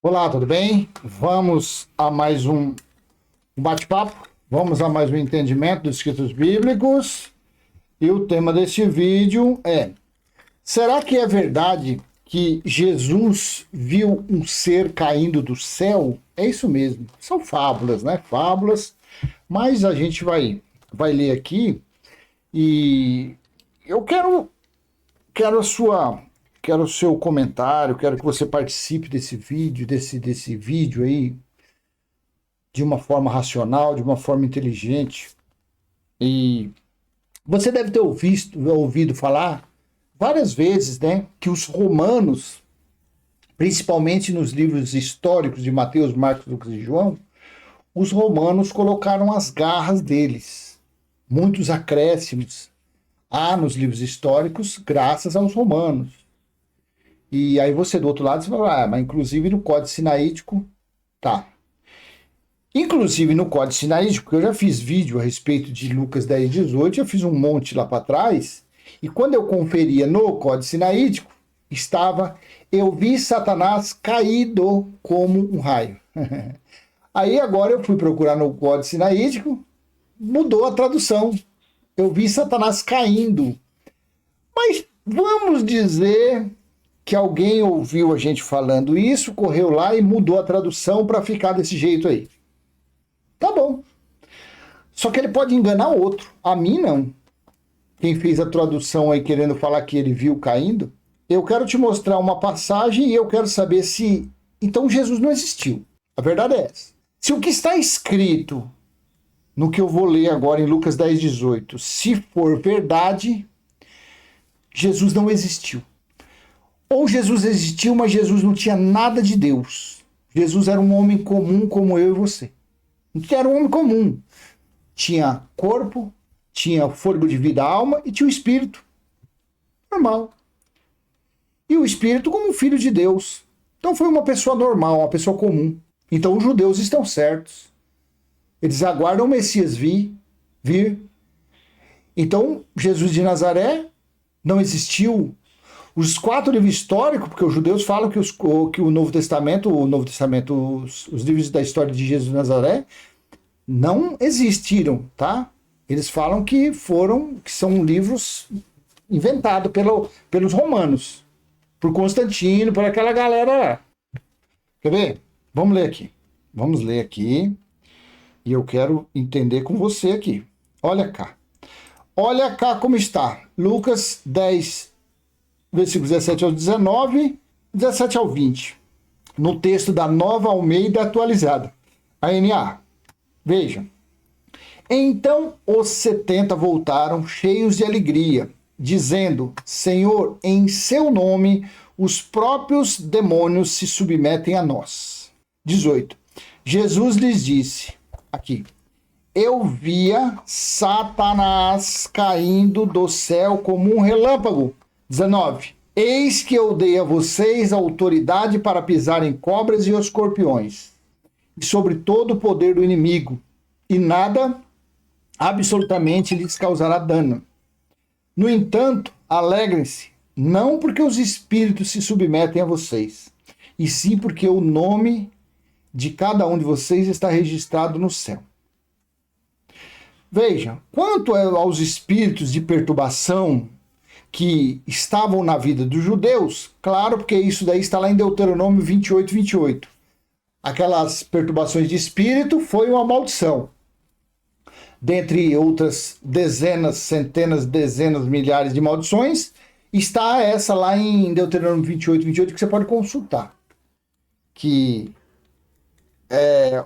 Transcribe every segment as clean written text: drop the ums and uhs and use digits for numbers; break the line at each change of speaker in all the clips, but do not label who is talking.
Olá, tudo bem? Vamos a mais um bate-papo, vamos a mais um entendimento dos escritos bíblicos. E o tema desse vídeo é: será que é verdade que Jesus viu um ser caindo do céu? É isso mesmo, são fábulas, né? Fábulas, mas a gente vai ler aqui e eu quero a sua quero o seu comentário, quero que você participe desse vídeo, desse vídeo aí, de uma forma racional, de uma forma inteligente. E você deve ter ouvido falar várias vezes, né, que os romanos, principalmente nos livros históricos de Mateus, Marcos, Lucas e João, os romanos colocaram as garras deles. Muitos acréscimos há nos livros históricos graças aos romanos. E aí você do outro lado você fala, mas inclusive no Código Sinaítico, tá. Inclusive no Código Sinaítico, porque eu já fiz vídeo a respeito de Lucas 10, 18, já fiz um monte lá para trás, e quando eu conferia no Código Sinaítico, estava: eu vi Satanás caído como um raio. Aí agora eu fui procurar no Código Sinaítico, mudou a tradução. Eu vi Satanás caindo. Mas vamos dizer que alguém ouviu a gente falando isso, correu lá e mudou a tradução para ficar desse jeito aí. Tá bom. Só que ele pode enganar outro. A mim, não. Quem fez a tradução aí querendo falar que ele viu caindo, eu quero te mostrar uma passagem e eu quero saber se então Jesus não existiu. A verdade é essa. Se o que está escrito no que eu vou ler agora em Lucas 10, 18, se for verdade, Jesus não existiu. Ou Jesus existiu, mas Jesus não tinha nada de Deus. Jesus era um homem comum como eu e você. Era um homem comum. Tinha corpo, tinha fôlego de vida, alma e tinha o espírito. Normal. E o espírito como um filho de Deus. Então foi uma pessoa normal, uma pessoa comum. Então os judeus estão certos. Eles aguardam o Messias vir. Então Jesus de Nazaré não existiu. Os 4 livros históricos, porque os judeus falam que o Novo Testamento, os livros da história de Jesus de Nazaré, não existiram, tá? Eles falam que são livros inventados pelos romanos, por Constantino, por aquela galera lá. Quer ver? Vamos ler aqui. Vamos ler aqui. E eu quero entender com você aqui. Olha cá. Olha cá como está. Lucas 10, versículos 17 ao 19, 17 ao 20. No texto da Nova Almeida atualizada. A NA. Veja. Então os 70 voltaram cheios de alegria, dizendo: Senhor, em seu nome os próprios demônios se submetem a nós. 18. Jesus lhes disse, aqui: eu via Satanás caindo do céu como um relâmpago. 19. Eis que eu dei a vocês autoridade para pisar em cobras e escorpiões, e sobre todo o poder do inimigo, e nada absolutamente lhes causará dano. No entanto, alegrem-se, não porque os espíritos se submetem a vocês, e sim porque o nome de cada um de vocês está registrado no céu. Veja, quanto aos espíritos de perturbação que estavam na vida dos judeus, claro, porque isso daí está lá em Deuteronômio 28, 28. Aquelas perturbações de espírito foi uma maldição. Dentre outras dezenas, centenas, dezenas, milhares de maldições, está essa lá em Deuteronômio 28, 28, que você pode consultar. Que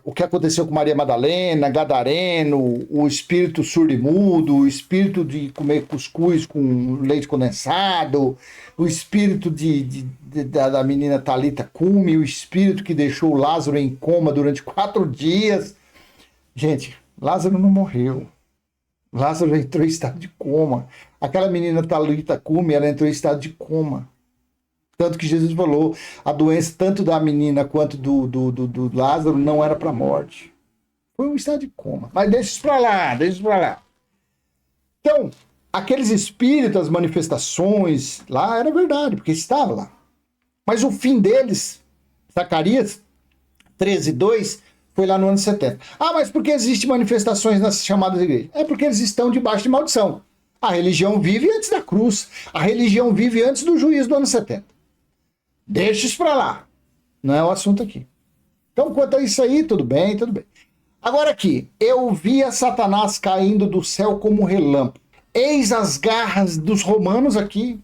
o que aconteceu com Maria Madalena, Gadareno, o espírito surdo e mudo, o espírito de comer cuscuz com leite condensado, o espírito da menina Talita Cume, o espírito que deixou Lázaro em coma durante 4 dias. Gente, Lázaro não morreu. Lázaro entrou em estado de coma. Aquela menina Talita Cume, ela entrou em estado de coma. Tanto que Jesus falou, a doença tanto da menina quanto do Lázaro não era para morte. Foi um estado de coma. Mas deixa isso para lá. Então, aqueles espíritos, as manifestações lá, era verdade, porque estava lá. Mas o fim deles Zacarias 13:2 foi lá no ano 70. Ah, mas por que existem manifestações nas chamadas igrejas? É porque eles estão debaixo de maldição. A religião vive antes da cruz. A religião vive antes do juízo do ano 70. Deixa isso para lá. Não é o assunto aqui. Então, quanto a isso aí, tudo bem, tudo bem. Agora aqui, eu via Satanás caindo do céu como relâmpago. Eis as garras dos romanos aqui.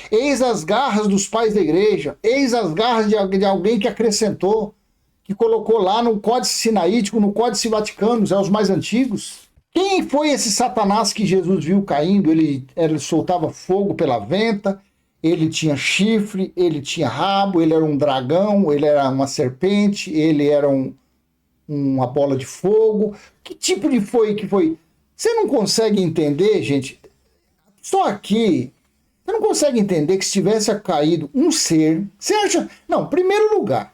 Eis as garras dos pais da igreja. Eis as garras de alguém que acrescentou, que colocou lá no Códice Sinaítico, no Códice Vaticano, é os mais antigos. Quem foi esse Satanás que Jesus viu caindo? Ele soltava fogo pela venta, ele tinha chifre, ele tinha rabo, ele era um dragão, ele era uma serpente, ele era uma bola de fogo. Que tipo de foi que foi? Você não consegue entender, gente? Só aqui, você não consegue entender que se tivesse caído um ser... Você acha... Não, primeiro lugar,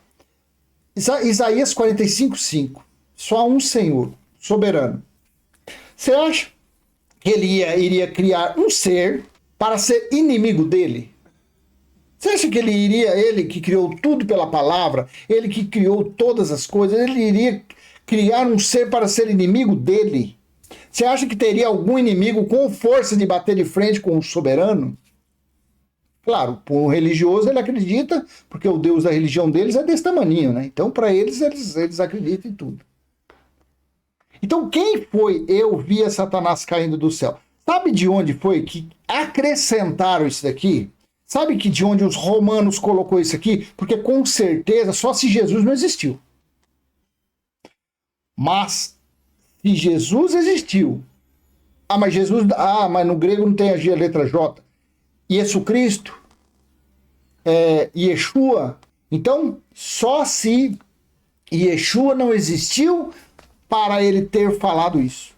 Isaías 45:5. Só um Senhor, soberano. Você acha que ele iria criar um ser para ser inimigo dele? Você acha que ele que criou tudo pela palavra, ele que criou todas as coisas, ele iria criar um ser para ser inimigo dele? Você acha que teria algum inimigo com força de bater de frente com o soberano? Claro, para o religioso ele acredita, porque o Deus da religião deles é desse tamaninho, né? Então, para eles acreditam em tudo. Então, quem foi eu via Satanás caindo do céu? Sabe de onde foi que acrescentaram isso daqui? Sabe que de onde os romanos colocou isso aqui? Porque com certeza só se Jesus não existiu. Mas se Jesus existiu, mas no grego não tem a letra J. Jesus Cristo, Yeshua. Então, só se Yeshua não existiu para ele ter falado isso.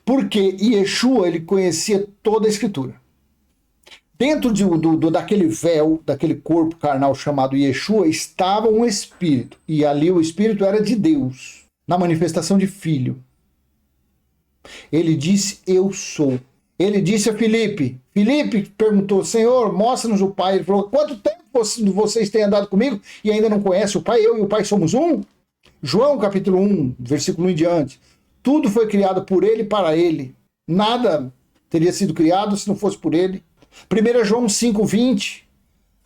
Porque Yeshua, ele conhecia toda a Escritura. Dentro daquele véu, daquele corpo carnal chamado Yeshua, estava um Espírito. E ali o Espírito era de Deus, na manifestação de Filho. Ele disse, eu sou. Ele disse a Filipe. Filipe perguntou, Senhor, mostra-nos o Pai. Ele falou, quanto tempo vocês têm andado comigo e ainda não conhecem o Pai? Eu e o Pai somos um? João capítulo 1, versículo 1 em diante. Tudo foi criado por ele e para ele. Nada teria sido criado se não fosse por ele. 1 João 5:20.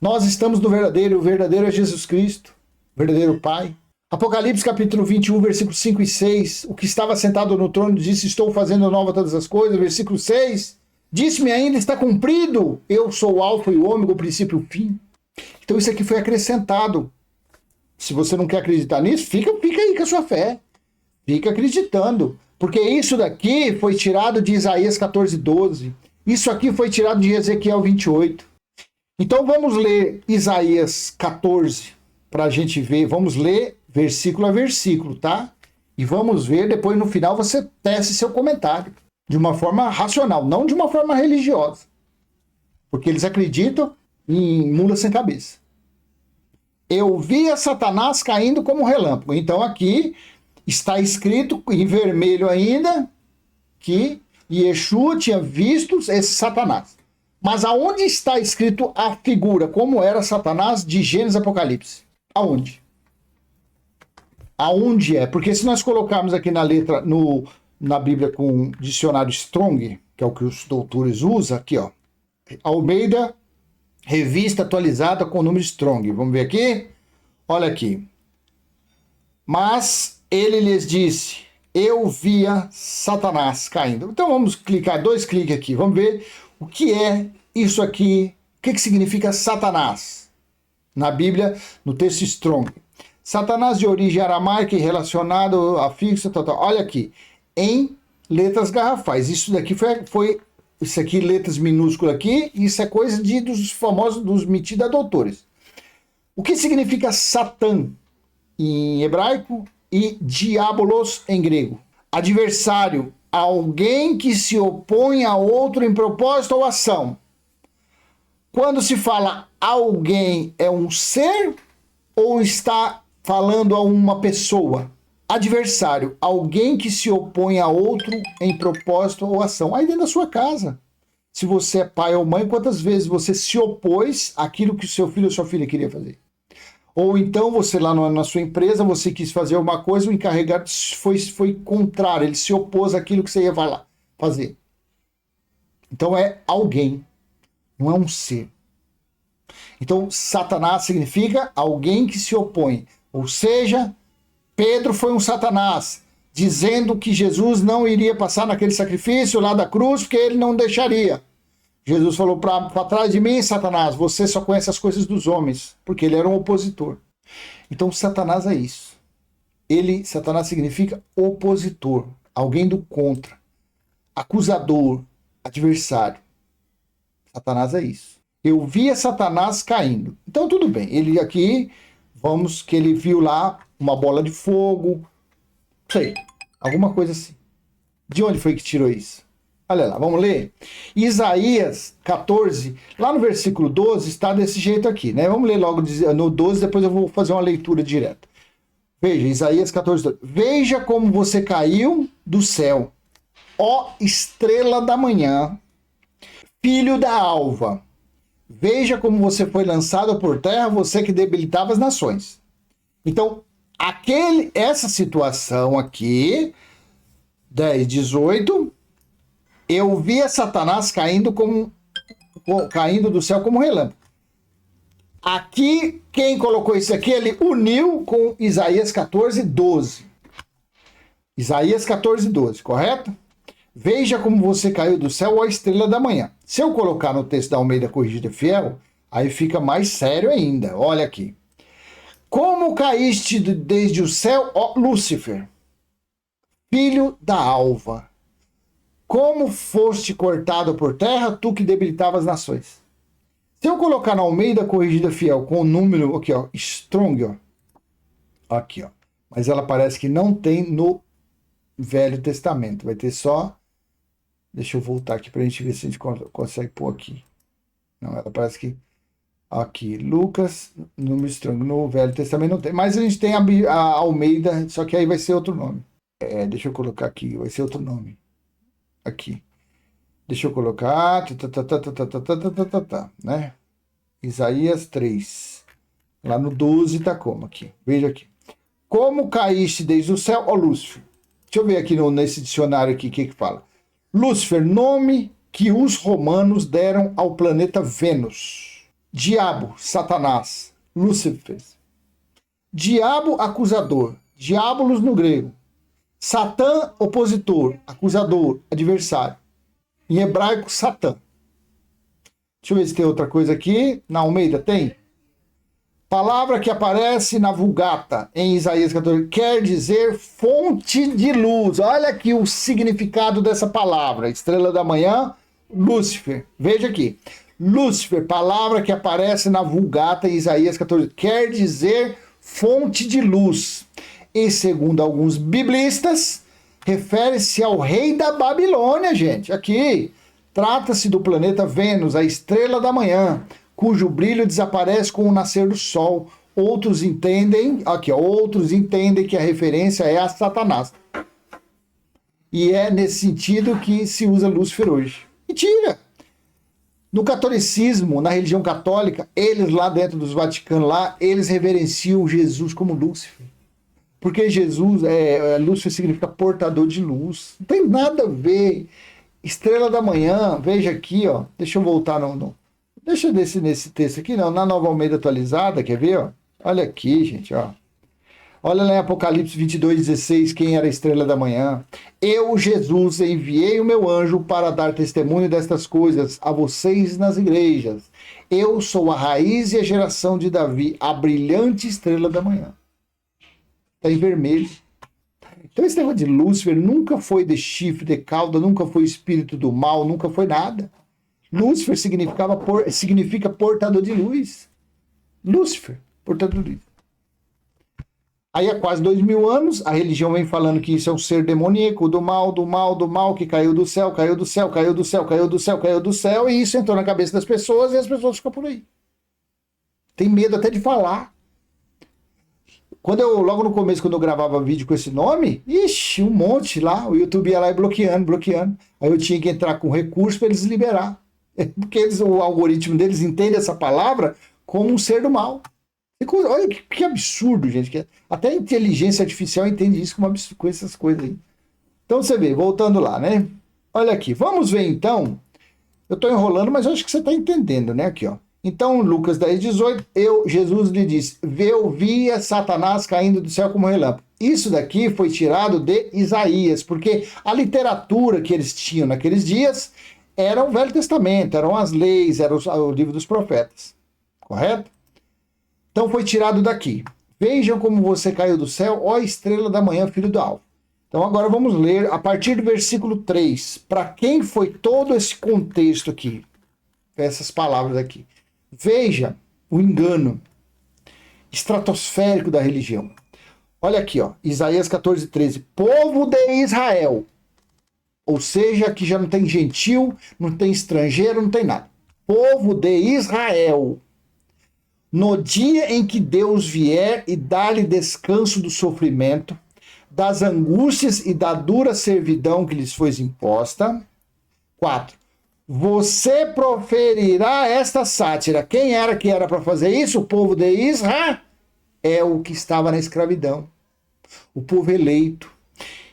Nós estamos no verdadeiro, o verdadeiro é Jesus Cristo, o verdadeiro Pai. Apocalipse capítulo 21, versículos 5 e 6. O que estava sentado no trono disse, estou fazendo nova todas as coisas. Versículo 6. Disse-me ainda, está cumprido. Eu sou o alfa e o ômega, o princípio e o fim. Então isso aqui foi acrescentado. Se você não quer acreditar nisso, fica aí com a sua fé. Fica acreditando. Porque isso daqui foi tirado de Isaías 14:12. Isso aqui foi tirado de Ezequiel 28. Então vamos ler Isaías 14 para a gente ver. Vamos ler versículo a versículo, tá? E vamos ver, depois no final você tece seu comentário. De uma forma racional, não de uma forma religiosa. Porque eles acreditam em mula sem cabeça. Eu via Satanás caindo como relâmpago. Então aqui está escrito em vermelho ainda que Yeshua tinha visto esse Satanás. Mas aonde está escrito a figura, como era Satanás de Gênesis e Apocalipse? Aonde? Aonde é? Porque se nós colocarmos aqui na letra, na Bíblia com dicionário Strong, que é o que os doutores usam, aqui ó, Almeida, revista atualizada com o número Strong. Vamos ver aqui? Olha aqui. Mas ele lhes disse, eu via Satanás caindo. Então vamos clicar, 2 cliques aqui. Vamos ver o que é isso aqui. O que significa Satanás? Na Bíblia, no texto Strong. Satanás de origem aramaica e relacionado a fixo, olha aqui. Em letras garrafais. Isso daqui foi isso aqui, letras minúsculas aqui. Isso é coisa dos famosos, dos metidos a doutores. O que significa Satã em hebraico e diabolos em grego? Adversário, alguém que se opõe a outro em propósito ou ação. Quando se fala alguém, é um ser ou está falando a uma pessoa? Adversário, alguém que se opõe a outro em propósito ou ação. Aí dentro da sua casa. Se você é pai ou mãe, quantas vezes você se opôs àquilo que o seu filho ou sua filha queria fazer? Ou então você lá na sua empresa, você quis fazer uma coisa, o encarregado foi contrário, ele se opôs àquilo que você ia fazer. Então é alguém, não é um ser. Então Satanás significa alguém que se opõe. Ou seja, Pedro foi um Satanás, dizendo que Jesus não iria passar naquele sacrifício lá da cruz, porque ele não deixaria. Jesus falou para trás de mim, Satanás, você só conhece as coisas dos homens, porque ele era um opositor. Então Satanás é isso. Satanás significa opositor, alguém do contra, acusador, adversário. Satanás é isso. Eu via Satanás caindo. Então tudo bem, ele aqui, vamos que ele viu lá uma bola de fogo, sei, alguma coisa assim. De onde foi que tirou isso? Olha lá, vamos ler? Isaías 14, lá no versículo 12, está desse jeito aqui, né? Vamos ler logo no 12, depois eu vou fazer uma leitura direta. Veja, Isaías 14, 12. Veja como você caiu do céu, ó estrela da manhã, filho da alva. Veja como você foi lançado por terra, você que debilitava as nações. Então, essa situação aqui, 10, 18... eu via Satanás caindo do céu como relâmpago. Aqui, quem colocou isso aqui, ele uniu com Isaías 14, 12. Isaías 14, 12, correto? Veja como você caiu do céu, ó estrela da manhã. Se eu colocar no texto da Almeida Corrigida Fiel, aí fica mais sério ainda. Olha aqui. Como caíste desde o céu, ó Lúcifer, filho da alva. Como foste cortado por terra, tu que debilitava as nações. Se eu colocar na Almeida Corrigida Fiel com o número aqui, ó, strong, ó. Aqui, ó. Mas ela parece que não tem no Velho Testamento. Vai ter só... Deixa eu voltar aqui pra gente ver se a gente consegue pôr aqui. Não, ela parece que... Aqui, Lucas, número strong. No Velho Testamento não tem. Mas a gente tem a Almeida, só que aí vai ser outro nome. Deixa eu colocar aqui, vai ser outro nome. Aqui. Deixa eu colocar. Né? Isaías 3. Lá no 12 tá como aqui? Veja aqui. Como caíste desde o céu, ó Lúcifer. Deixa eu ver aqui nesse dicionário aqui o que fala. Lúcifer, nome que os romanos deram ao planeta Vênus. Diabo, Satanás. Lúcifer. Diabo, acusador. Diabolos no grego. Satã, opositor, acusador, adversário. Em hebraico, Satã. Deixa eu ver se tem outra coisa aqui. Na Almeida tem? Palavra que aparece na Vulgata, em Isaías 14, quer dizer fonte de luz. Olha aqui o significado dessa palavra. Estrela da manhã, Lúcifer. Veja aqui. Lúcifer, palavra que aparece na Vulgata, em Isaías 14, quer dizer fonte de luz. E segundo alguns biblistas, refere-se ao rei da Babilônia, gente. Aqui, trata-se do planeta Vênus, a estrela da manhã, cujo brilho desaparece com o nascer do sol. Outros entendem que a referência é a Satanás. E é nesse sentido que se usa Lúcifer hoje. Mentira! No catolicismo, na religião católica, eles lá dentro dos Vaticanos, eles reverenciam Jesus como Lúcifer. Porque Lúcifer significa portador de luz. Não tem nada a ver. Estrela da manhã, veja aqui, ó. Deixa eu voltar deixa eu descer nesse texto aqui, não. Na Nova Almeida atualizada, quer ver, ó? Olha aqui, gente, ó. Olha lá em Apocalipse 22:16, quem era a estrela da manhã. Eu, Jesus, enviei o meu anjo para dar testemunho destas coisas a vocês nas igrejas. Eu sou a raiz e a geração de Davi, a brilhante estrela da manhã. Está em vermelho. Então esse negócio de Lúcifer nunca foi de chifre, de cauda, nunca foi espírito do mal, nunca foi nada. Lúcifer significa portador de luz. Lúcifer, portador de luz. Aí há quase 2000 anos, a religião vem falando que isso é um ser demoníaco, do mal, que caiu do céu, e isso entrou na cabeça das pessoas e as pessoas ficam por aí. Tem medo até de falar. Logo no começo, quando eu gravava vídeo com esse nome, um monte lá, o YouTube ia lá e bloqueando. Aí eu tinha que entrar com recurso para eles liberar. Porque o algoritmo deles entende essa palavra como um ser do mal. Olha que absurdo, gente. Até a inteligência artificial entende isso com essas coisas aí. Então você vê, voltando lá, né? Olha aqui, vamos ver então. Eu estou enrolando, mas eu acho que você está entendendo, né? Aqui, ó. Então, Lucas 10:18, Jesus lhe disse: eu via Satanás caindo do céu como relâmpago. Isso daqui foi tirado de Isaías, porque a literatura que eles tinham naqueles dias era o Velho Testamento, eram as leis, era o livro dos profetas. Correto? Então foi tirado daqui. Vejam como você caiu do céu, ó estrela da manhã, filho do alvo. Então agora vamos ler a partir do versículo 3. Para quem foi todo esse contexto aqui? Essas palavras aqui. Veja o engano estratosférico da religião. Olha aqui, ó, Isaías 14:13. Povo de Israel. Ou seja, aqui já não tem gentil, não tem estrangeiro, não tem nada. Povo de Israel. No dia em que Deus vier e dar-lhe descanso do sofrimento, das angústias e da dura servidão que lhes foi imposta. 4. Você proferirá esta sátira. Quem era que era para fazer isso? O povo de Israel é o que estava na escravidão. O povo eleito.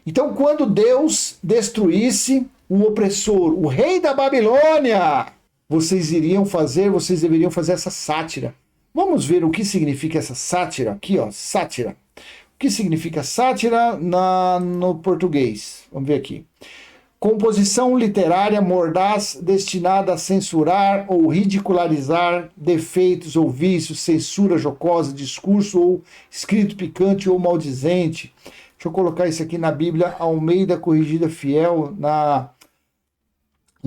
Então, quando Deus destruísse o opressor, o rei da Babilônia, vocês deveriam fazer essa sátira. Vamos ver o que significa essa sátira aqui, ó, sátira. O que significa sátira no português? Vamos ver aqui. Composição literária mordaz destinada a censurar ou ridicularizar defeitos ou vícios, censura jocosa, discurso ou escrito picante ou maldizente. Deixa eu colocar isso aqui na Bíblia Almeida Corrigida Fiel, na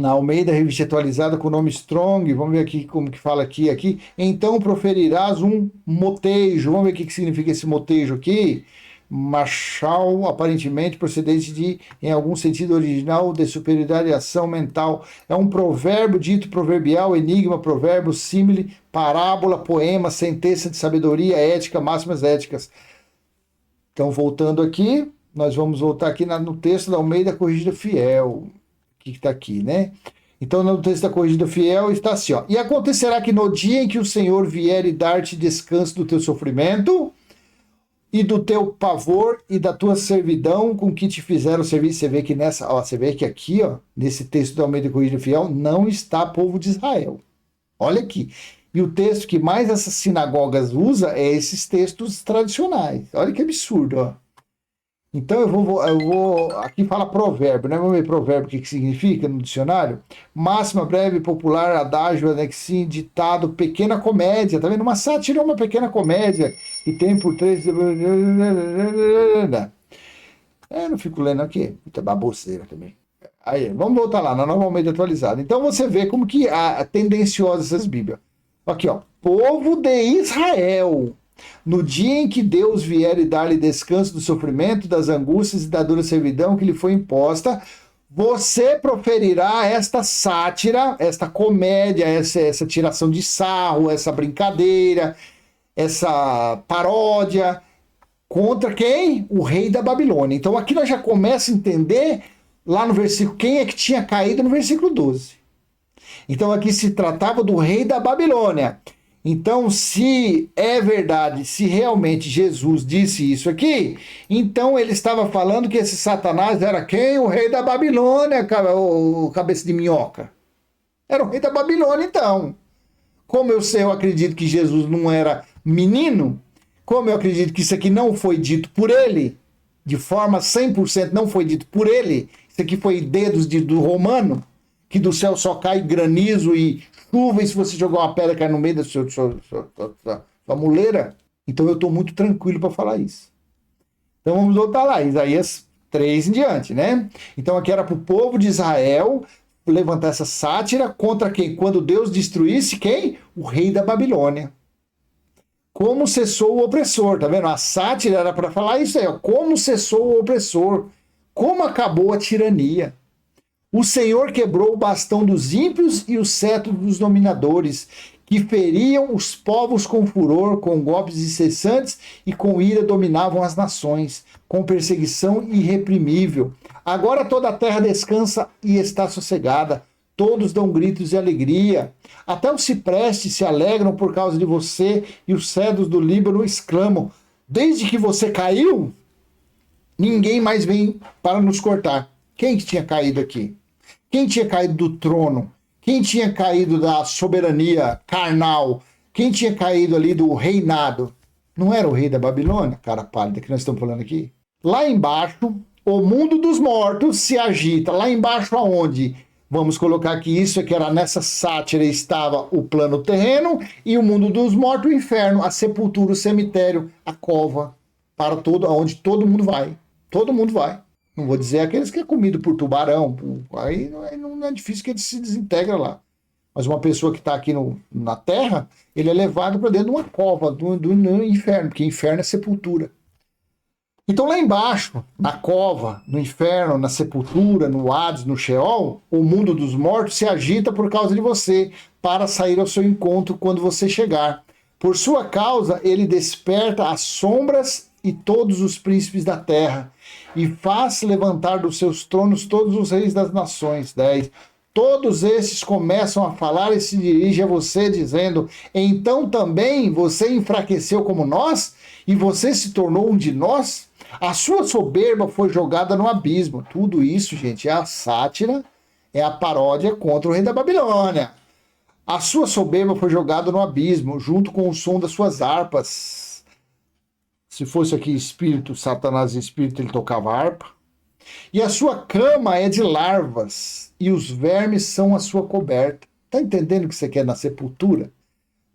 Almeida Revista Atualizada com o nome Strong. Vamos ver aqui como que fala aqui. Então proferirás um motejo. Vamos ver o que significa esse motejo aqui. Machal, aparentemente procedente de, em algum sentido original, de superioridade mental. É um provérbio dito proverbial, enigma, provérbio, símile, parábola, poema, sentença de sabedoria, ética, máximas éticas. Então, voltando aqui, nós vamos voltar aqui no texto da Almeida Corrigida Fiel, que está aqui, né? Então, no texto da Corrigida Fiel está assim, ó. E acontecerá que no dia em que o Senhor vier e dar-te descanso do teu sofrimento e do teu pavor e da tua servidão com que te fizeram servir. Você vê que você vê que aqui, ó, nesse texto da Almeida Corrigida Fiel, não está povo de Israel. Olha aqui. E o texto que mais essas sinagogas usam é esses textos tradicionais. Olha que absurdo, ó. Então eu vou aqui fala provérbio, né? Vamos ver provérbio o que significa no dicionário. Máxima, breve, popular, adágio, anexim, ditado, pequena comédia. Tá vendo? Uma sátira é uma pequena comédia que tem por três. Não fico lendo aqui. Muita baboseira também. Aí, vamos voltar lá na Nova Almeida Atualizada. Então você vê como que tendenciosas essas Bíblias. Aqui, ó. Povo de Israel. No dia em que Deus vier e dar-lhe descanso do sofrimento, das angústias e da dura servidão que lhe foi imposta, você proferirá esta sátira, esta comédia, essa tiração de sarro, essa brincadeira, essa paródia contra quem? O rei da Babilônia. Então aqui nós já começamos a entender lá no versículo, quem é que tinha caído no versículo 12. Então aqui se tratava do rei da Babilônia. Então, se é verdade, se realmente Jesus disse isso aqui, então ele estava falando que esse Satanás era quem? O rei da Babilônia, o cabeça de minhoca. Era o rei da Babilônia, então. Como eu acredito que Jesus não era menino, como eu acredito que isso aqui não foi dito por ele, de forma 100% não foi dito por ele, isso aqui foi dedos do romano, que do céu só cai granizo e chuva, e se você jogar uma pedra cai no meio da sua muleira. Então eu estou muito tranquilo para falar isso. Então vamos voltar lá, Isaías 3 em diante, né? Então aqui era para o povo de Israel levantar essa sátira contra quem? Quando Deus destruísse quem? O rei da Babilônia. Como cessou o opressor, tá vendo? A sátira era para falar isso aí, ó, como cessou o opressor, como acabou a tirania. O Senhor quebrou o bastão dos ímpios e o cetro dos dominadores, que feriam os povos com furor, com golpes incessantes e com ira dominavam as nações, com perseguição irreprimível. Agora toda a terra descansa e está sossegada. todos dão gritos de alegria. Até os ciprestes se alegram por causa de você, e os cedros do Líbano exclamam: desde que você caiu, ninguém mais vem para nos cortar. Quem que tinha caído aqui? Quem tinha caído do trono? Quem tinha caído da soberania carnal? Quem tinha caído ali do reinado? Não era o rei da Babilônia, cara pálida, que nós estamos falando aqui? Lá embaixo, o mundo dos mortos se agita. Lá embaixo aonde? Vamos colocar que isso é que era nessa sátira estava o plano terreno e o mundo dos mortos, o inferno, a sepultura, o cemitério, a cova, para todo, aonde todo mundo vai. Todo mundo vai. Não vou dizer aqueles que é comido por tubarão, aí não é difícil que ele se desintegra lá. Mas uma pessoa que está aqui na terra, ele é levado para dentro de uma cova, do inferno, porque inferno é sepultura. Então lá embaixo, na cova, no inferno, na sepultura, no Hades, no Sheol, o mundo dos mortos se agita por causa de você, para sair ao seu encontro quando você chegar. Por sua causa, ele desperta as sombras e todos os príncipes da terra, e faz levantar dos seus tronos todos os reis das nações. 10. Todos esses começam a falar e se dirigem a você, dizendo: então também você enfraqueceu como nós? E você se tornou um de nós? A sua soberba foi jogada no abismo. Tudo isso, gente, é a sátira, é a paródia contra o rei da Babilônia. A sua soberba foi jogada no abismo, junto com o som das suas harpas. Se fosse aqui espírito, Satanás espírito, ele tocava harpa. E a sua cama é de larvas, e os vermes são a sua coberta. Tá entendendo o que você quer na sepultura?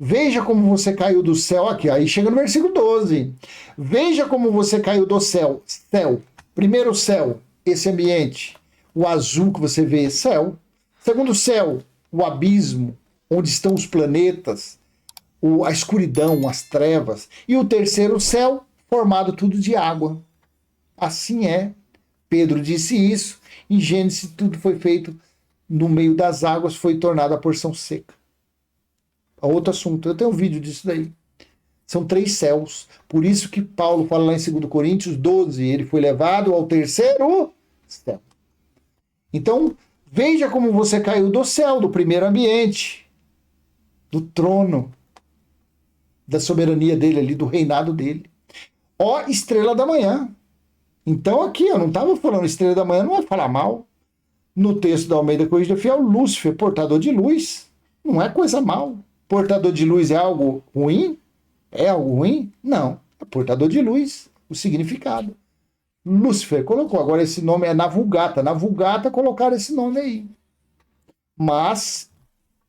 Veja como você caiu do céu aqui. Aí chega no versículo 12. Veja como você caiu do céu. Céu. Primeiro céu, esse ambiente. O azul que você vê, céu. Segundo céu, o abismo, onde estão os planetas, a escuridão, as trevas. E o terceiro céu, formado tudo de água. Assim é. Pedro disse isso. Em Gênesis, tudo foi feito no meio das águas, foi tornada a porção seca. Outro assunto, eu tenho um vídeo disso daí. São 3 céus. Por isso que Paulo fala lá em 2 Coríntios 12, ele foi levado ao terceiro céu. Então, veja como você caiu do céu, do primeiro ambiente, do trono, da soberania dele ali, do reinado dele. Ó estrela da manhã. Então aqui, eu não estava falando estrela da manhã, não é falar mal. No texto da Almeida Corrigida Fiel, Lúcifer, portador de luz, não é coisa mal. Portador de luz é algo ruim? É algo ruim? Não. É portador de luz, o significado. Lúcifer colocou. Agora esse nome é na Vulgata. Na Vulgata colocaram esse nome aí. Mas,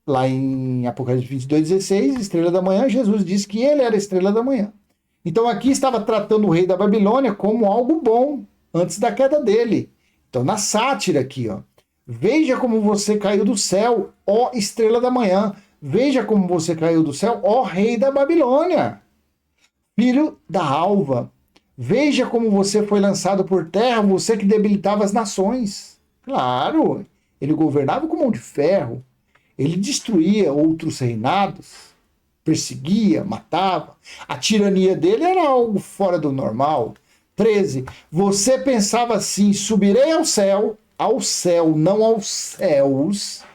lá em Apocalipse 22:16, estrela da manhã, Jesus disse que ele era a estrela da manhã. Então aqui estava tratando o rei da Babilônia como algo bom, antes da queda dele. Então na sátira aqui, ó. Veja como você caiu do céu, ó estrela da manhã. Veja como você caiu do céu, ó rei da Babilônia, filho da alva. Veja como você foi lançado por terra, você que debilitava as nações. Claro, ele governava com mão de ferro. Ele destruía outros reinados, perseguia, matava. A tirania dele era algo fora do normal. 13. Você pensava assim: subirei ao céu, não aos céus.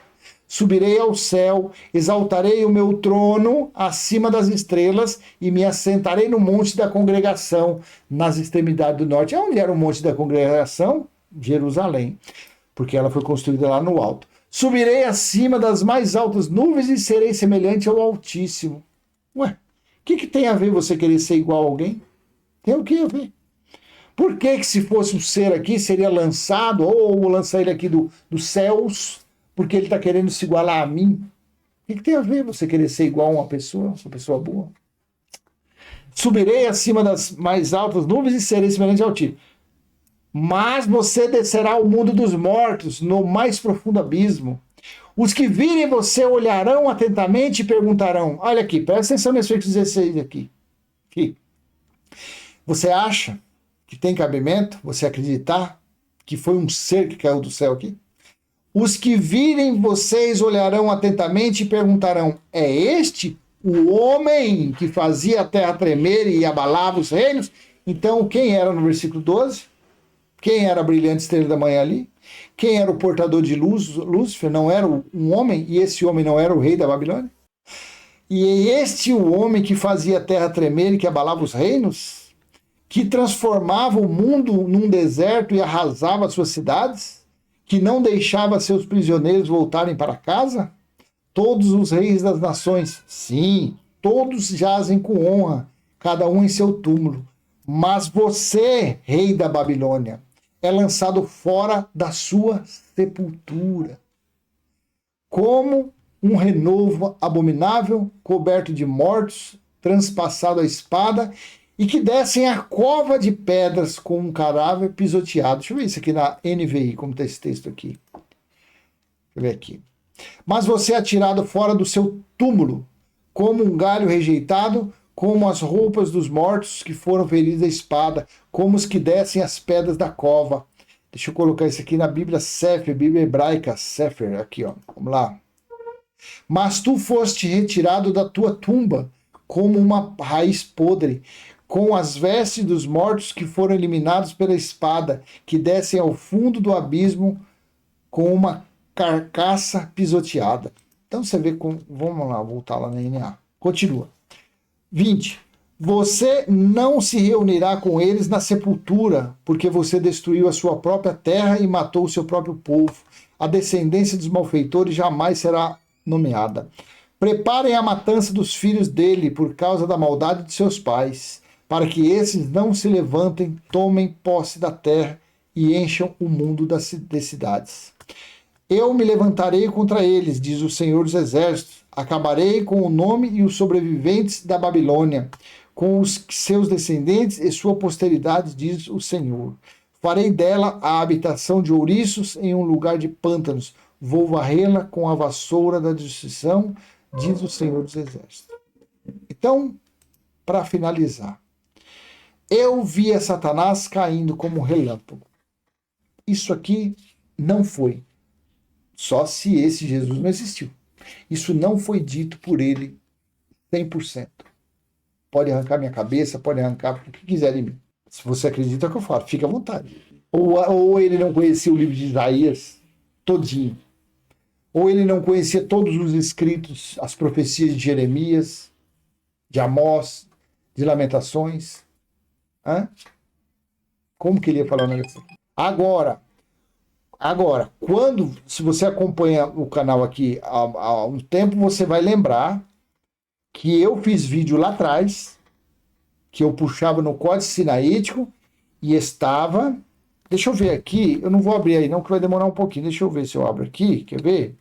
Subirei ao céu, exaltarei o meu trono acima das estrelas e me assentarei no monte da congregação, nas extremidades do norte. Onde era o monte da congregação? Jerusalém, porque ela foi construída lá no alto. Subirei acima das mais altas nuvens e serei semelhante ao Altíssimo. Ué, o que tem a ver você querer ser igual a alguém? Tem o que a ver? Por que se fosse um ser aqui, seria lançado, ou lançar ele aqui dos céus, porque ele está querendo se igualar a mim? O que tem a ver você querer ser igual a uma pessoa boa? Subirei acima das mais altas nuvens e serei semelhante ao Altíssimo. Mas você descerá ao mundo dos mortos, no mais profundo abismo. Os que virem você olharão atentamente e perguntarão. Olha aqui, presta atenção nesse versículo 16 aqui. Você acha que tem cabimento você acreditar que foi um ser que caiu do céu aqui? Os que virem vocês olharão atentamente e perguntarão: é este o homem que fazia a terra tremer e abalava os reinos? Então, quem era no versículo 12? Quem era a brilhante estrela da manhã ali? Quem era o portador de luz? Lúcifer não era um homem, e esse homem não era o rei da Babilônia? E é este o homem que fazia a terra tremer e que abalava os reinos? Que transformava o mundo num deserto e arrasava suas cidades? Que não deixava seus prisioneiros voltarem para casa? Todos os reis das nações, sim, todos jazem com honra, cada um em seu túmulo. Mas você, rei da Babilônia, é lançado fora da sua sepultura, como um renovo abominável, coberto de mortos, transpassado a espada, e que descem a cova de pedras com um cadáver pisoteado. Deixa eu ver isso aqui na NVI, como está esse texto aqui. Deixa eu ver aqui. Mas você é atirado fora do seu túmulo, como um galho rejeitado, como as roupas dos mortos que foram feridos à espada, como os que descem as pedras da cova. Deixa eu colocar isso aqui na Bíblia Sefer, Bíblia hebraica Sefer, aqui ó, vamos lá. Mas tu foste retirado da tua tumba, como uma raiz podre, com as vestes dos mortos que foram eliminados pela espada, que descem ao fundo do abismo com uma carcaça pisoteada. Então você vê como. Vamos lá, voltar lá na NA. Continua. 20. Você não se reunirá com eles na sepultura, porque você destruiu a sua própria terra e matou o seu próprio povo. A descendência dos malfeitores jamais será nomeada. Preparem a matança dos filhos dele por causa da maldade de seus pais, para que esses não se levantem, tomem posse da terra e encham o mundo de cidades. Eu me levantarei contra eles, diz o Senhor dos Exércitos. Acabarei com o nome e os sobreviventes da Babilônia, com os seus descendentes e sua posteridade, diz o Senhor. Farei dela a habitação de ouriços em um lugar de pântanos. Vou varrê-la com a vassoura da destruição, diz o Senhor dos Exércitos. Então, para finalizar, eu via Satanás caindo como um relâmpago. Isso aqui não foi. Só se esse Jesus não existiu. Isso não foi dito por ele 100%. Pode arrancar minha cabeça, pode arrancar o que quiser de mim. Se você acredita, é o que eu falo, fica à vontade. Ou ele não conhecia o livro de Isaías todinho. Ou ele não conhecia todos os escritos, as profecias de Jeremias, de Amós, de Lamentações. Hã? Como que ele ia falar um negócio assim? Agora, se você acompanha o canal aqui há um tempo, você vai lembrar que eu fiz vídeo lá atrás, que eu puxava no Códice Sinaítico e estava... Deixa eu ver aqui, eu não vou abrir aí não, que vai demorar um pouquinho. Deixa eu ver se eu abro aqui, quer ver?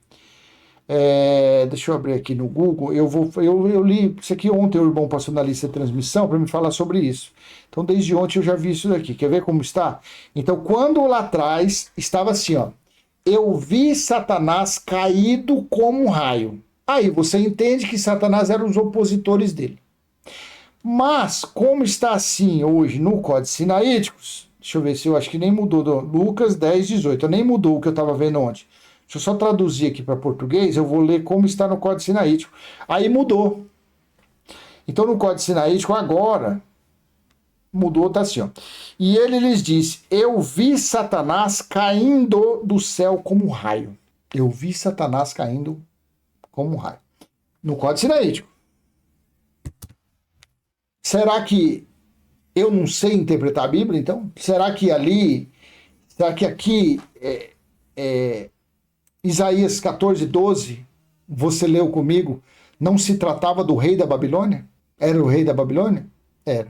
Deixa eu abrir aqui no Google. Eu li isso aqui ontem, o irmão passou na lista de transmissão para me falar sobre isso. Então, desde ontem eu já vi isso daqui. Quer ver como está? Então, quando lá atrás estava assim, ó. Eu vi Satanás caído como um raio. Aí você entende que Satanás eram os opositores dele. Mas, como está assim hoje no Códice Sinaíticos, deixa eu ver se eu acho que nem mudou. Lucas 10, 18. Nem mudou o que eu estava vendo ontem. Deixa eu só traduzir aqui para português, eu vou ler como está no Códice Sinaítico. Aí mudou. Então no Códice Sinaítico agora, mudou, tá assim, ó. E ele lhes disse, eu vi Satanás caindo do céu como um raio. Eu vi Satanás caindo como um raio. No Códice Sinaítico. Será que eu não sei interpretar a Bíblia, então? Será que aqui Isaías 14, 12, você leu comigo, não se tratava do rei da Babilônia? Era o rei da Babilônia? Era.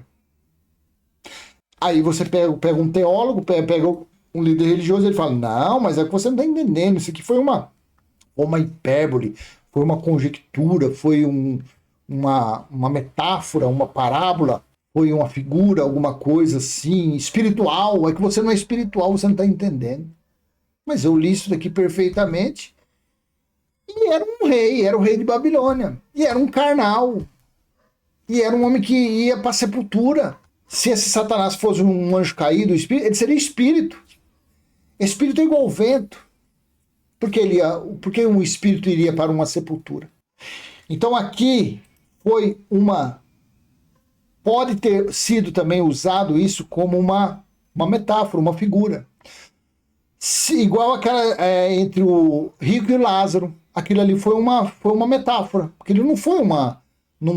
Aí você pega um teólogo, pega um líder religioso, ele fala, não, mas é que você não está entendendo, isso aqui foi uma hipérbole, foi uma conjectura, foi uma metáfora, uma parábola, foi uma figura, alguma coisa assim, espiritual, é que você não é espiritual, você não está entendendo. Mas eu li isso daqui perfeitamente. E era um rei, era o rei de Babilônia. E era um carnal. E era um homem que ia para a sepultura. Se esse Satanás fosse um anjo caído, ele seria espírito. Espírito é igual ao vento. Porque um espírito iria para uma sepultura? Então aqui foi pode ter sido também usado isso como uma metáfora, uma figura. Igual aquela entre o rico e o Lázaro. Aquilo ali foi uma metáfora. Aquilo não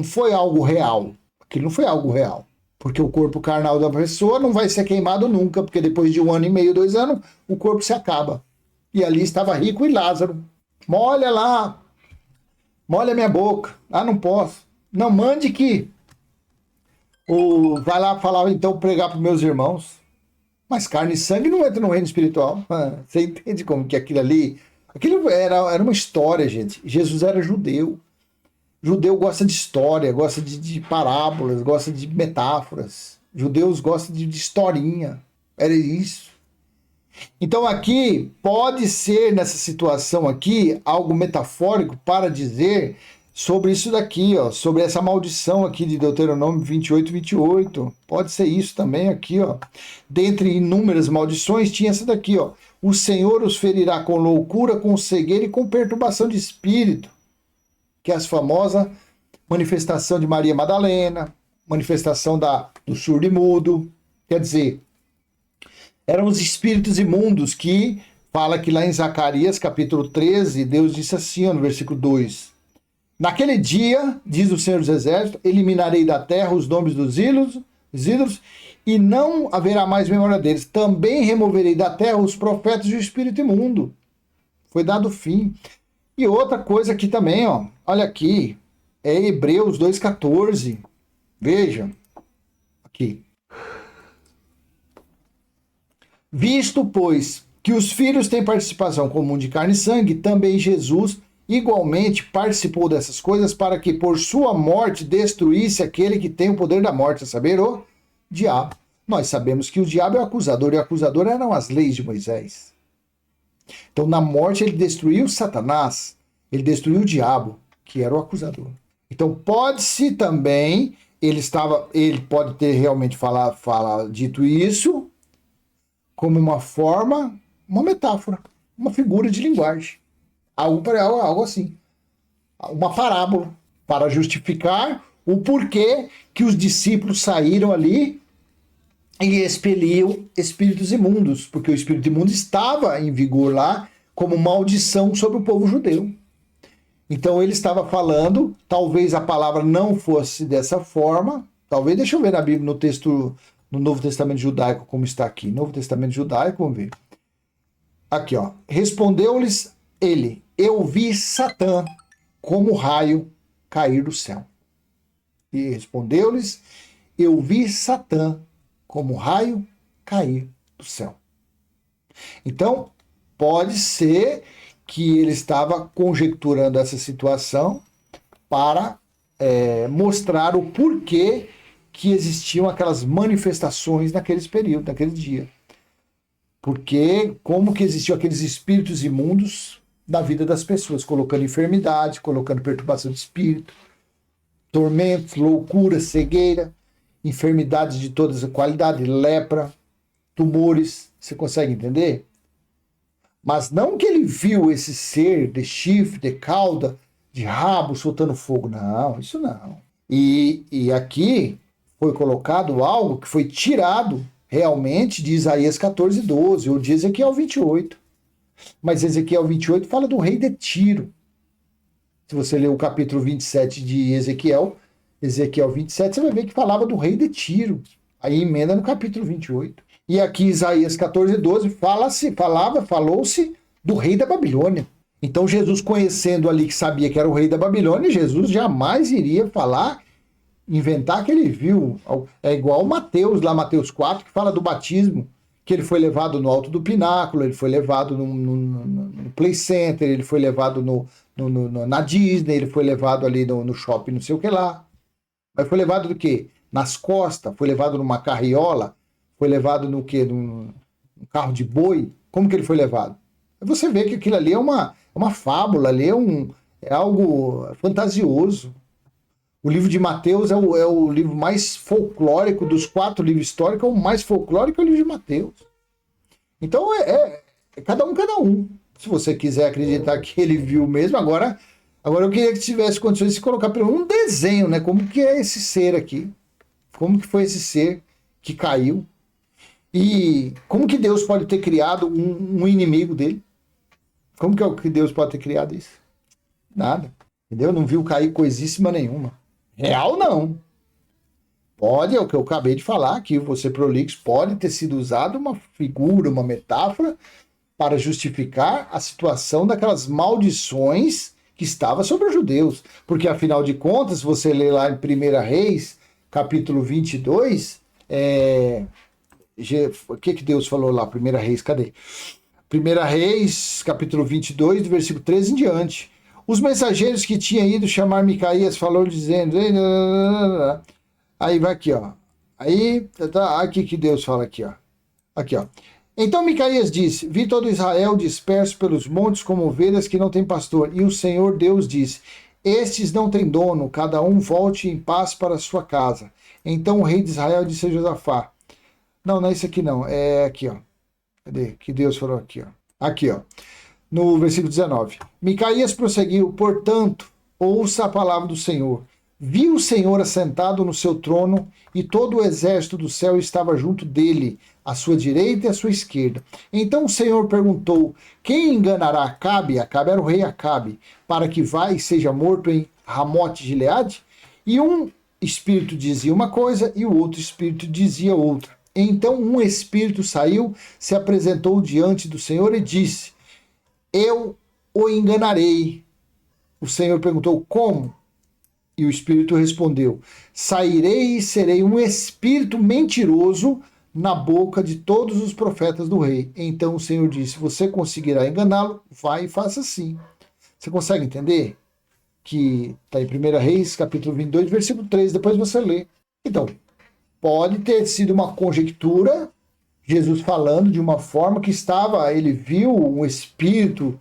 foi algo real. Aquilo não foi algo real. Porque o corpo carnal da pessoa não vai ser queimado nunca, porque depois de 1 ano e meio, 2 anos, o corpo se acaba. E ali estava rico e Lázaro. Molha lá. Molha minha boca. Ah, não posso. Não, mande que. Vai lá falar, então, pregar para meus irmãos. Mas carne e sangue não entra no reino espiritual. Você entende como que aquilo ali... Aquilo era uma história, gente. Jesus era judeu. Judeu gosta de história, gosta de parábolas, gosta de metáforas. Judeus gostam de historinha. Era isso. Então aqui, pode ser nessa situação aqui, algo metafórico para dizer sobre isso daqui, ó, sobre essa maldição aqui de Deuteronômio 28. Pode ser isso também aqui, ó. Dentre inúmeras maldições, tinha essa daqui, ó. O Senhor os ferirá com loucura, com cegueira e com perturbação de espírito. Que é a famosa manifestação de Maria Madalena, manifestação do surdo e mudo. Quer dizer, eram os espíritos imundos que fala que lá em Zacarias, capítulo 13, Deus disse assim, ó, no versículo 2. Naquele dia, diz o Senhor dos Exércitos, eliminarei da terra os nomes dos ídolos, e não haverá mais memória deles. Também removerei da terra os profetas e o espírito imundo. Foi dado fim. E outra coisa aqui também, ó, olha aqui, é Hebreus 2,14. Veja, aqui. Visto, pois, que os filhos têm participação comum de carne e sangue, também Jesus igualmente participou dessas coisas para que por sua morte destruísse aquele que tem o poder da morte, a saber, o diabo. Nós sabemos que o diabo é o acusador, e o acusador eram as leis de Moisés. Então, na morte, ele destruiu Satanás, ele destruiu o diabo, que era o acusador. Então, pode-se também, ele pode ter realmente dito isso como uma forma, uma metáfora, uma figura de linguagem. Algo assim. Uma parábola, para justificar o porquê que os discípulos saíram ali e expeliam espíritos imundos, porque o espírito imundo estava em vigor lá como maldição sobre o povo judeu. Então ele estava falando, talvez a palavra não fosse dessa forma, talvez, deixa eu ver na Bíblia, no texto, no Novo Testamento judaico, como está aqui. Novo Testamento judaico, vamos ver. Aqui, ó. Respondeu-lhes ele, eu vi Satã como raio cair do céu. E respondeu-lhes, eu vi Satã como raio cair do céu. Então, pode ser que ele estava conjecturando essa situação para mostrar o porquê que existiam aquelas manifestações naqueles períodos, naquele dia. Porque como que existiam aqueles espíritos imundos na vida das pessoas, colocando enfermidade, colocando perturbação de espírito, tormentos, loucura, cegueira, enfermidades de todas as qualidades, lepra, tumores, você consegue entender? Mas não que ele viu esse ser de chifre, de cauda, de rabo soltando fogo, não, isso não. E aqui foi colocado algo que foi tirado realmente de Isaías 14:12 ou de Ezequiel 28. Mas Ezequiel 28 fala do rei de Tiro. Se você ler o capítulo 27 de Ezequiel 27, você vai ver que falava do rei de Tiro. Aí emenda no capítulo 28. E aqui Isaías 14:12 falou-se do rei da Babilônia. Então Jesus, conhecendo ali que sabia que era o rei da Babilônia, Jesus jamais iria inventar que ele viu. É igual Mateus, lá Mateus 4, que fala do batismo, que ele foi levado no alto do pináculo, ele foi levado no Play Center, ele foi levado na Disney, ele foi levado ali no shopping, não sei o que lá. Mas foi levado do quê? Nas costas, foi levado numa carriola, foi levado no quê? Num carro de boi. Como que ele foi levado? Você vê que aquilo ali é uma fábula, ali é algo fantasioso. O livro de Mateus é o livro mais folclórico dos 4 livros históricos, o mais folclórico é o livro de Mateus. Então é cada um. Se você quiser acreditar que ele viu mesmo, agora eu queria que tivesse condições de colocar pelo menos um desenho, né? Como que é esse ser aqui? Como que foi esse ser que caiu? E como que Deus pode ter criado um inimigo dele? Como que é o que Deus pode ter criado isso? Nada. Entendeu? Não viu cair coisíssima nenhuma. Real não. Pode, é o que eu acabei de falar aqui, você prolixo, pode ter sido usado uma figura, uma metáfora para justificar a situação daquelas maldições que estava sobre os judeus. Porque, afinal de contas, se você lê lá em 1 Reis, capítulo 22, o que Deus falou lá? 1 Reis, cadê? 1 Reis, capítulo 22, do versículo 13 em diante. Os mensageiros que tinham ido chamar Micaías falaram dizendo... Aí vai aqui, ó. Aí, aqui que Deus fala aqui, ó. Aqui, ó. Então Micaías disse: Vi todo Israel disperso pelos montes como ovelhas que não têm pastor. E o Senhor Deus disse: Estes não têm dono, cada um volte em paz para sua casa. Então o rei de Israel disse a Josafá: Não, não é isso aqui não. É aqui, ó. Cadê? Que Deus falou aqui, ó. Aqui, ó. No versículo 19. Micaías prosseguiu: Portanto, ouça a palavra do Senhor. Viu o Senhor assentado no seu trono, e todo o exército do céu estava junto dele, à sua direita e à sua esquerda. Então o Senhor perguntou: Quem enganará Acabe? Acabe era o rei Acabe, para que vá e seja morto em Ramote de Gileade? E um espírito dizia uma coisa, e o outro espírito dizia outra. Então um espírito saiu, se apresentou diante do Senhor e disse: Eu o enganarei. O Senhor perguntou: Como? E o Espírito respondeu: Sairei e serei um espírito mentiroso na boca de todos os profetas do rei. Então o Senhor disse: Você conseguirá enganá-lo? Vai e faça assim. Você consegue entender? Que está em 1 Reis, capítulo 22, versículo 3. Depois você lê. Então, pode ter sido uma conjectura, Jesus falando de uma forma que ele viu um espírito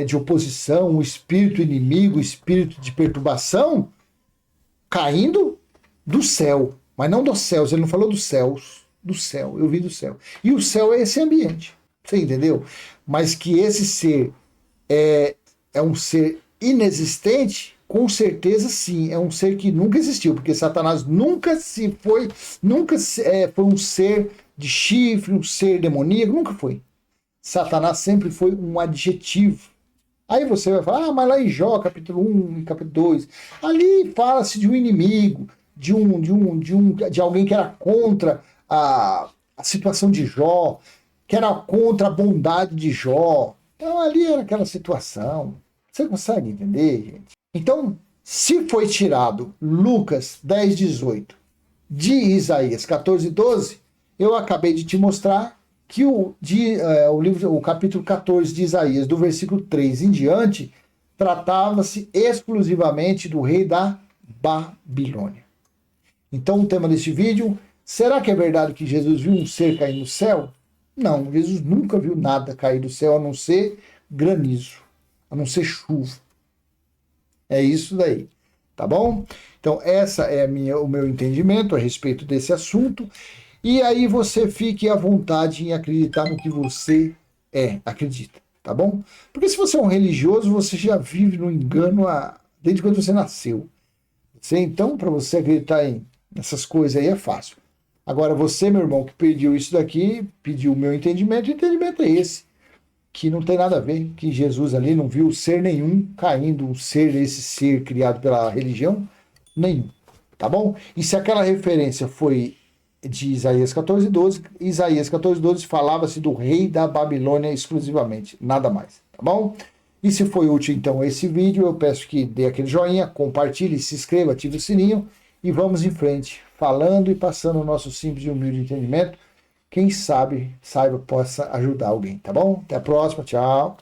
de oposição, um espírito inimigo, um espírito de perturbação, caindo do céu, mas não dos céus, ele não falou dos céus, do céu, eu vi do céu. E o céu é esse ambiente, você entendeu? Mas que esse ser é um ser inexistente, com certeza sim, é um ser que nunca existiu, porque Satanás nunca foi um ser de chifre, um ser demoníaco, nunca foi. Satanás sempre foi um adjetivo. Aí você vai falar: mas lá em Jó, capítulo 1 e capítulo 2, ali fala-se de um inimigo, de alguém que era contra a situação de Jó, que era contra a bondade de Jó. Então ali era aquela situação. Você consegue entender, gente? Então, se foi tirado Lucas 10, 18 de Isaías 14, 12, eu acabei de te mostrar que o capítulo 14 de Isaías, do versículo 3 em diante, tratava-se exclusivamente do rei da Babilônia. Então o tema deste vídeo: será que é verdade que Jesus viu um ser cair no céu? Não, Jesus nunca viu nada cair do céu, a não ser granizo, a não ser chuva. É isso daí, tá bom? Então essa é o meu entendimento a respeito desse assunto. E aí você fique à vontade em acreditar no que você acredita, tá bom? Porque se você é um religioso, você já vive no engano desde quando você nasceu. Então, para você acreditar nessas coisas aí é fácil. Agora, você, meu irmão, que pediu isso daqui, pediu o meu entendimento, o entendimento é esse, que não tem nada a ver, que Jesus ali não viu ser nenhum caindo, esse ser criado pela religião, nenhum, tá bom? E se aquela referência foi de Isaías 14, 12, Isaías 14, 12 falava-se do rei da Babilônia exclusivamente, nada mais, tá bom? E se foi útil então esse vídeo, eu peço que dê aquele joinha, compartilhe, se inscreva, ative o sininho e vamos em frente, falando e passando o nosso simples e humilde entendimento. Quem sabe, possa ajudar alguém, tá bom? Até a próxima, tchau!